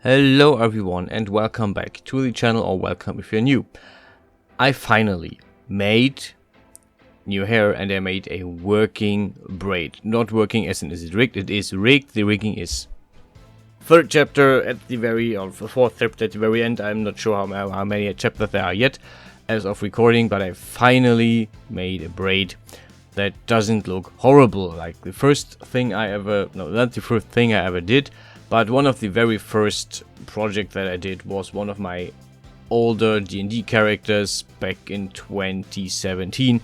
Hello everyone and welcome back to the channel, or welcome if you're new. I finally made new hair and I made a working braid. Not working as in is it rigged, it is rigged. The rigging is third chapter at the very, or fourth chapter at the very end. I'm not sure how many chapters there are yet as of recording, but I finally made a braid that doesn't look horrible. Like the first thing I ever, no, not the first thing I ever did, but one of the very first projects that I did was one of my older D&D characters back in 2017,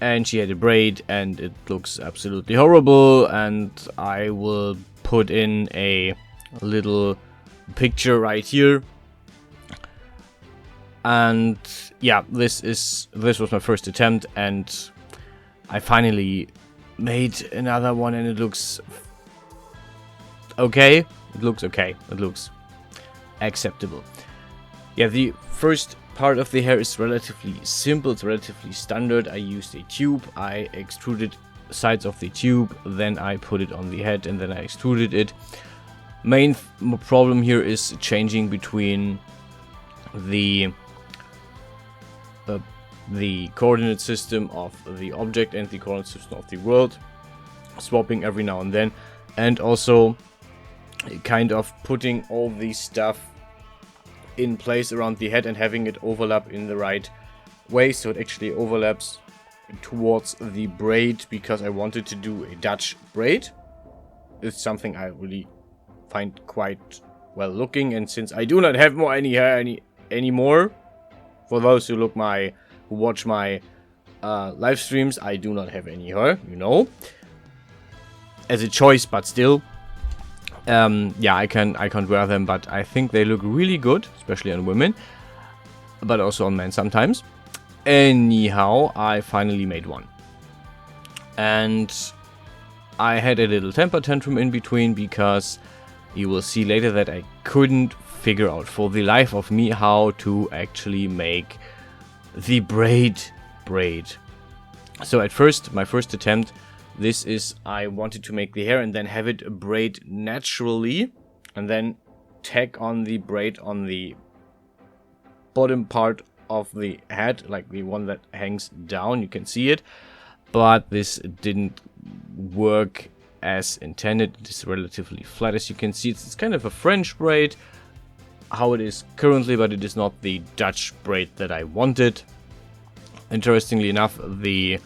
and she had a braid and it looks absolutely horrible, and I will put in a little picture right here. And yeah, this was my first attempt, and I finally made another one and it looks okay. It looks okay. It looks acceptable. Yeah, the first part of the hair is relatively simple. It's relatively standard. I used a tube. I extruded sides of the tube. Then I put it on the head and then I extruded it. Main problem here is changing between the coordinate system of the object and the coordinate system of the world. Swapping every now and then. And also kind of putting all the stuff in place around the head and having it overlap in the right way, so it actually overlaps towards the braid, because I wanted to do a Dutch braid. It's something I really find quite well looking, and since I do not have any hair anymore, for those who watch my live streams, I do not have any hair, you know, as a choice, but still. Yeah, I can't wear them, but I think they look really good, especially on women, but also on men sometimes. Anyhow, I finally made one. And I had a little temper tantrum in between, because you will see later that I couldn't figure out for the life of me how to actually make the braid. So at first, my first attempt, I wanted to make the hair and then have it braid naturally, and then tack on the braid on the bottom part of the head, like the one that hangs down. You can see it, but this didn't work as intended. It is relatively flat, as you can see. It's kind of a French braid, how it is currently, but it is not the Dutch braid that I wanted. Interestingly enough, the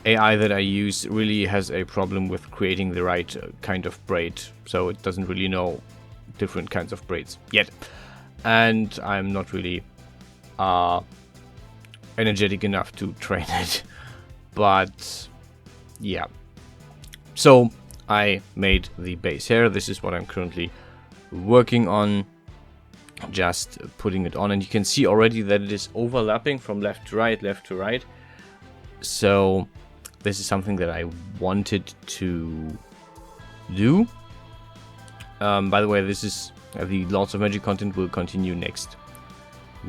AI that I use really has a problem with creating the right kind of braid, so it doesn't really know different kinds of braids yet, and I'm not really energetic enough to train it. But yeah, so I made the base hair. This is what I'm currently working on, just putting it on, and you can see already that it is overlapping from left to right. So this is something that I wanted to do. By the way, this is the Lots of Magic content will continue next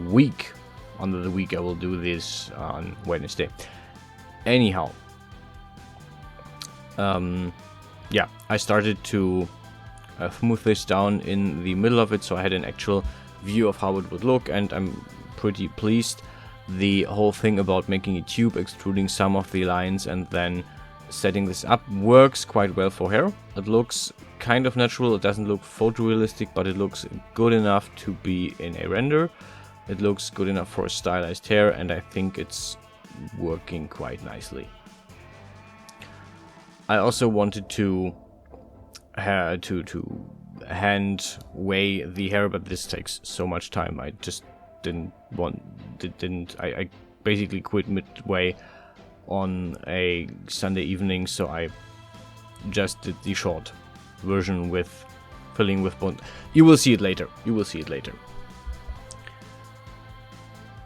week. Under the week, I will do this on Wednesday. Anyhow, yeah, I started to smooth this down in the middle of it, so I had an actual view of how it would look, and I'm pretty pleased. The whole thing about making a tube, extruding some of the lines, and then setting this up works quite well for hair. It looks kind of natural. It doesn't look photorealistic, but it looks good enough to be in a render. It looks good enough for a stylized hair, and I think it's working quite nicely. I also wanted to hand weigh the hair, but this takes so much time. I just I basically quit midway on a Sunday evening, so I just did the short version with filling with bone. You will see it later.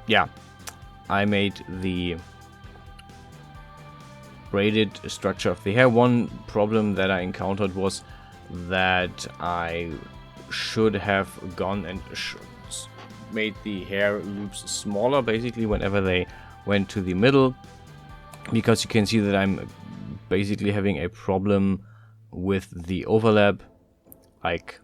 Yeah, I made the braided structure of the hair. One problem that I encountered was that I should have gone and made the hair loops smaller, basically, whenever they went to the middle, because you can see that I'm basically having a problem with the overlap. Like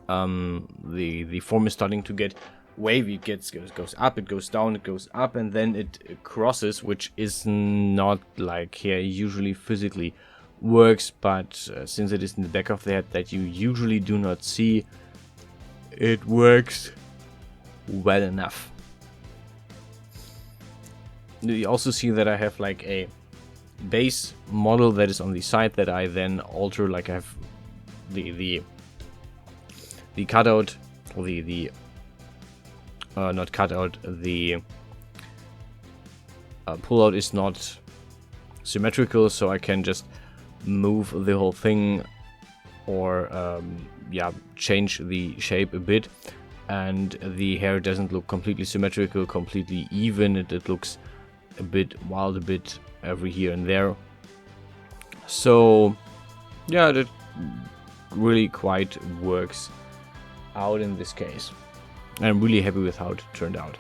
the form is starting to get wavy. It goes up, it goes down, it goes up, and then it crosses, which is not like here usually physically works, but since it is in the back of the head that you usually do not see, it works well enough. You also see that I have like a base model that is on the side that I then alter. Like I have the cutout, or the not cutout, the pullout is not symmetrical, so I can just move the whole thing, or yeah, change the shape a bit, and the hair doesn't look completely symmetrical, completely even. It looks a bit wild, a bit every here and there. So yeah, that really quite works out in this case. I'm really happy with how it turned out.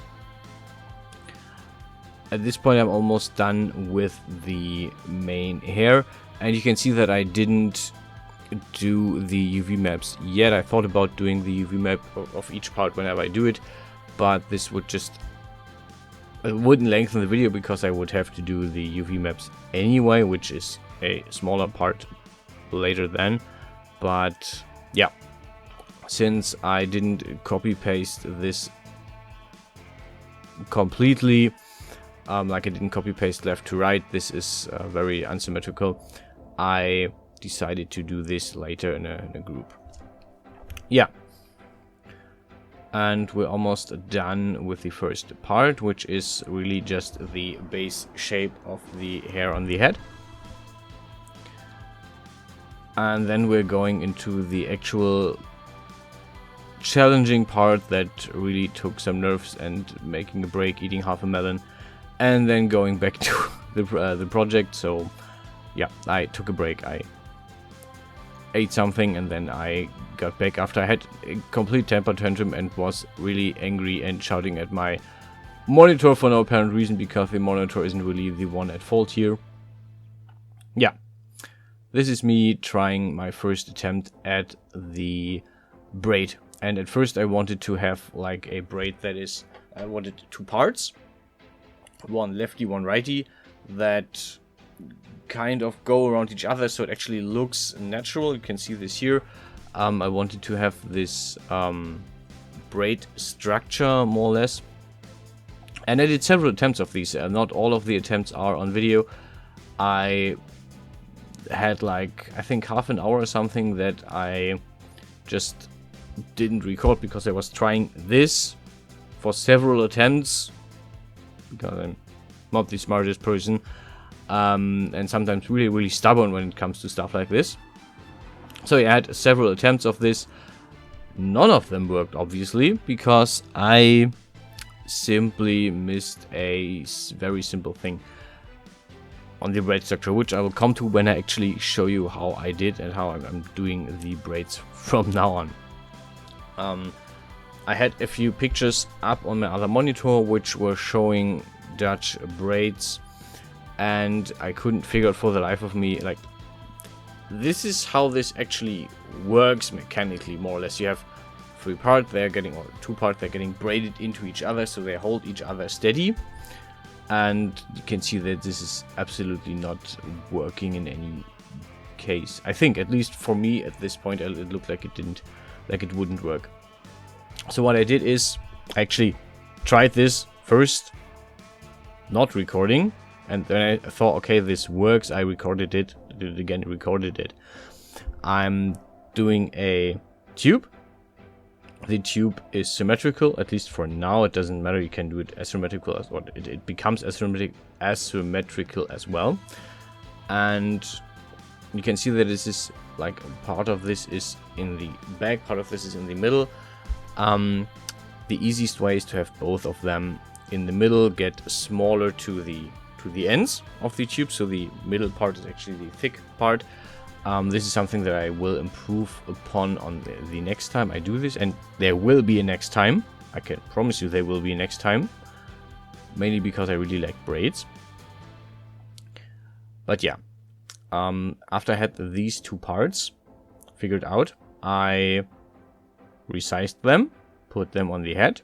At this point I'm almost done with the main hair, and you can see that I didn't do the UV maps yet. I thought about doing the UV map of each part whenever I do it, but this would just, it wouldn't lengthen the video because I would have to do the UV maps anyway, which is a smaller part later then. But yeah, since I didn't copy paste this completely, like I didn't copy paste left to right, this is very unsymmetrical, I decided to do this later in a group. Yeah. And we're almost done with the first part, which is really just the base shape of the hair on the head. And then we're going into the actual challenging part that really took some nerves, and making a break, eating half a melon, and then going back to the project. So yeah, I took a break, I ate something, and then I got back after I had a complete temper tantrum and was really angry and shouting at my monitor for no apparent reason, because the monitor isn't really the one at fault here. Yeah, this is me trying my first attempt at the braid, and at first I wanted to have like a braid that is, I wanted two parts, one lefty, one righty, that kind of go around each other so it actually looks natural. You can see this here. I wanted to have this braid structure more or less, and I did several attempts of these. Not all of the attempts are on video. I had like, I think half an hour or something that I just didn't record because I was trying this for several attempts, because I'm not the smartest person, and sometimes really stubborn when it comes to stuff like this. So I had several attempts of this. None of them worked, obviously, because I simply missed a very simple thing on the braid structure, which I will come to when I actually show you how I did and how I'm doing the braids from now on. I had a few pictures up on my other monitor which were showing Dutch braids, and I couldn't figure out for the life of me, like, this is how this actually works mechanically, more or less. You have three parts, they're getting, or two parts, they're getting braided into each other, so they hold each other steady. And you can see that this is absolutely not working in any case. I think, at least for me at this point, it looked like it wouldn't work. So what I did is, I actually tried this first, not recording, and then I thought, okay, this works. I recorded it, did it again, recorded it. I'm doing a tube. The tube is symmetrical, at least for now. It doesn't matter, you can do it asymmetrical as well. It becomes asymmetrical as well. And you can see that this is like, part of this is in the back, part of this is in the middle. The easiest way is to have both of them in the middle, get smaller to the ends of the tube, so the middle part is actually the thick part. This is something that I will improve upon on the next time I do this, and there will be a next time. I can promise you there will be a next time, mainly because I really like braids. But yeah, after I had these two parts figured out, I resized them, put them on the head,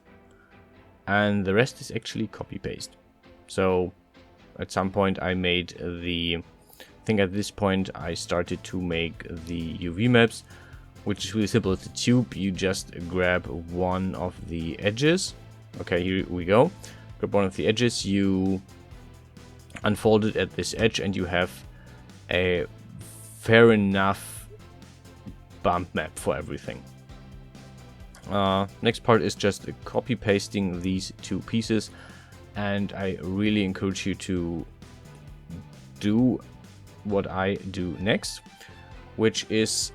and the rest is actually copy paste. So at some point I made I think at this point I started to make the UV maps, which is really simple. It's a tube. You just grab one of the edges. Okay, here we go. Grab one of the edges, you unfold it at this edge, and you have a fair enough bump map for everything. Next part is just copy pasting these two pieces, and I really encourage you to do what I do next, which is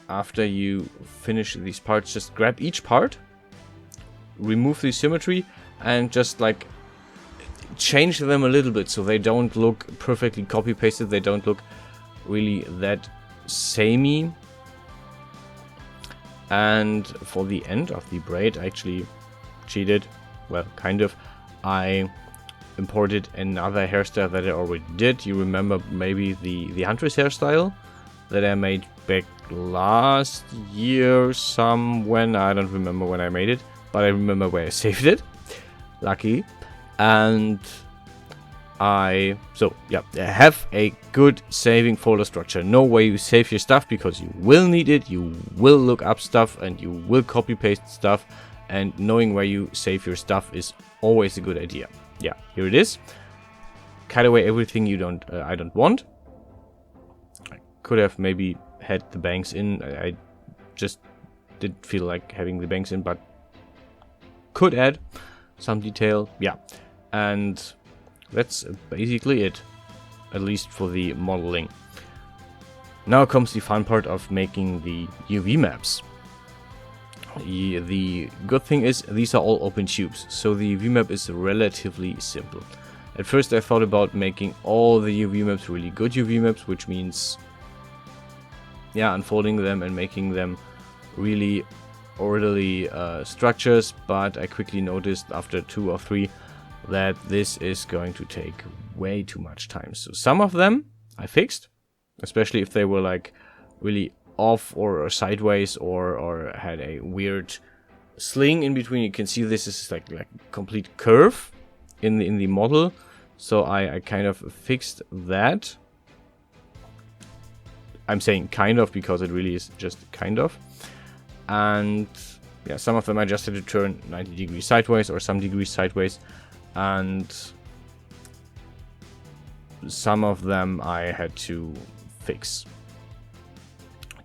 after you finish these parts, just grab each part, remove the symmetry, and just like change them a little bit so they don't look perfectly copy pasted, they don't look really that samey. And for the end of the braid, I actually cheated, well, kind of. I imported another hairstyle that I already did. You remember maybe the Huntress hairstyle that I made back last year somewhere. I don't remember when I made it, but I remember where I saved it, lucky. And I have a good saving folder structure. Know where you save your stuff, because you will need it, you will look up stuff, and you will copy paste stuff, and knowing where you save your stuff is always a good idea. Yeah, here it is. Cut away everything I don't want. I could have maybe had the bangs in. I just didn't feel like having the bangs in, but could add some detail. Yeah, and that's basically it, at least for the modeling. Now comes the fun part of making the UV maps. The good thing is these are all open tubes, so the UV map is relatively simple. At first I thought about making all the UV maps really good UV maps, which means, yeah, unfolding them and making them really orderly structures, but I quickly noticed after 2 or 3 that this is going to take way too much time. So some of them I fixed, especially if they were like really off or sideways or had a weird sling in between. You can see this is like complete curve in the model, so I kind of fixed that. I'm saying kind of because it really is just kind of. And yeah, some of them I just had to turn 90 degrees sideways or some degrees sideways, and some of them I had to fix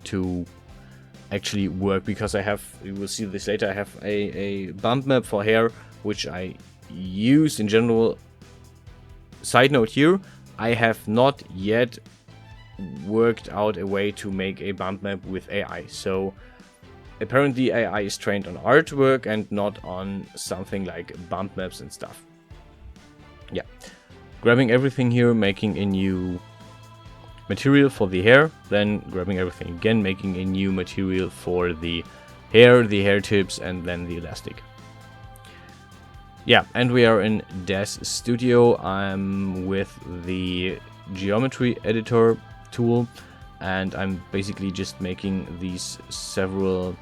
to actually work, because I have, you will see this later, I have a bump map for hair which I use in general. Side note here, I have not yet worked out a way to make a bump map with AI. So apparently AI is trained on artwork and not on something like bump maps and stuff. Yeah, grabbing everything here, making a new material for the hair, then grabbing everything again, making a new material for the hair tips, and then the elastic. Yeah, and we are in Des Studio. I'm with the geometry editor tool, and I'm basically just making these several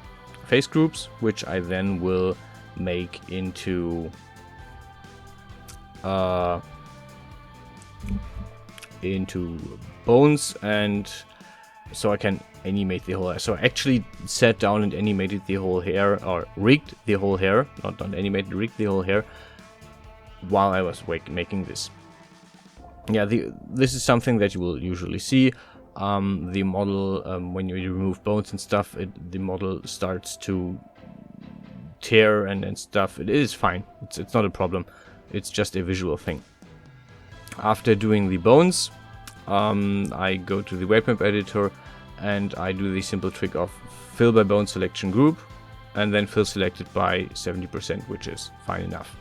face groups, which I then will make into bones, and so I can animate the whole hair. So I actually sat down and animated the whole hair, or rigged the whole hair, not animated, rigged the whole hair while I was making this. Yeah, this is something that you will usually see. The model, when you remove bones and stuff, the model starts to tear and stuff. It is fine. It's not a problem. It's just a visual thing. After doing the bones, I go to the weight map editor and I do the simple trick of fill by bone selection group, and then fill selected by 70%, which is fine enough.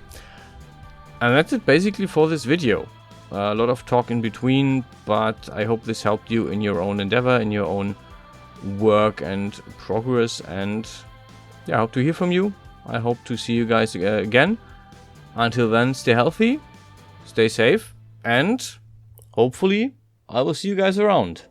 And that's it basically for this video. A lot of talk in between, but I hope this helped you in your own endeavor, in your own work and progress. And yeah, I hope to hear from you. I hope to see you guys again. Until then, stay healthy, stay safe, and hopefully I will see you guys around.